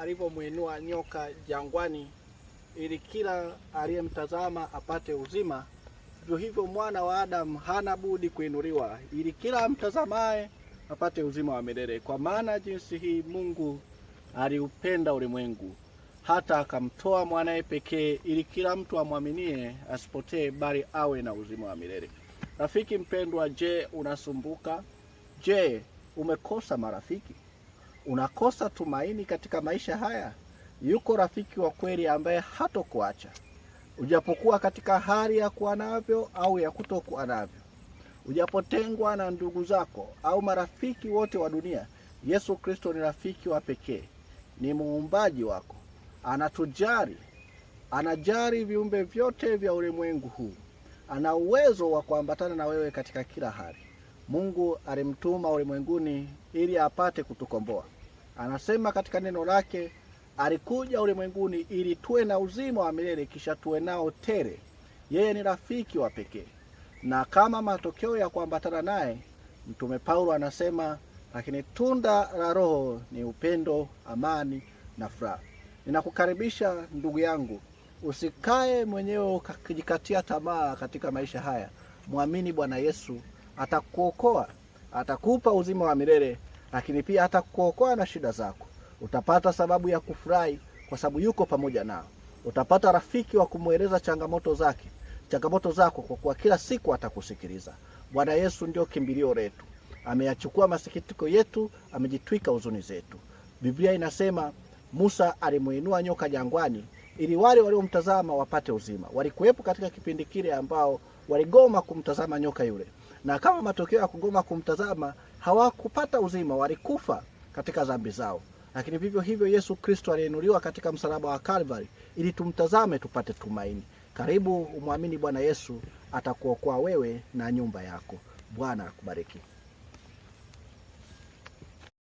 alivyomwinua nyoka jangwani ili kila aliyemtazama apate uzima, vivyo hivyo Mwana wa Adamu hana budi kuinuliwa ili kila amtazamaye apate uzima wa milele. Kwa maana jinsi hii Mungu aliupenda ulimwengu hata akamtoa mwanaye pekee ili kila mtu amwaminie asipotee bali awe na uzima wa milele. Rafiki mpendwa, je, unasumbuka? Je, umekosa marafiki? Unakosa tumaini katika maisha haya? Yuko rafiki wa kweli ambaye hatokuacha ujapokuwa katika hali ya kuwa navyo au ya kutokuwa navyo. Ujapotengwa na ndugu zako au marafiki wote wa dunia, Yesu Kristo ni rafiki wa pekee. Ni muumbaji wako. Anatujali. Anajali viumbe vyote vya ulimwengu huu. Ana uwezo wa kuambatana na wewe katika kila hali. Mungu alimtuma ulimwenguni ili apate kutukomboa. Anasema katika neno lake, alikuja ulimwenguni ili tuwe na uzima wa milele kisha tuwe nao tele. Yeye ni rafiki wa pekee. Na kama matokeo ya kuambatana naye, Mtume Paulo anasema, lakini tunda la Roho ni upendo, amani na furaha. Ninakukaribisha ndugu yangu, usikae mwenyewe ukijikatia tamaa katika maisha haya. Muamini Bwana Yesu, atakuokoa, atakupa uzima wa milele, lakini pia atakuokoa na shida zako. Utapata sababu ya kufurahi kwa sababu yuko pamoja nao. Utapata rafiki wa kumweleza changamoto zako kwa kuwa kila siku atakusikiliza. Bwana Yesu ndio kimbilio letu. Ameyachukua masikitiko yetu, amejitwika huzuni zetu. Biblia inasema Musa alimuinua nyoka jangwani ili wale waliomtazama wapate uzima. Walikuwepo katika kipindi kile ambao waligoma kumtazama nyoka yule. Na kama matokeo ya kugoma kumtazama hawakupata uzima, walikufa katika dhambi zao. Lakini vivyo hivyo Yesu Kristo aliinuliwa katika msalaba wa Kalvari ili tumtazame tupate tumaini. Karibu umwamini Bwana Yesu, atakuokoa wewe na nyumba yako. Bwana akubariki.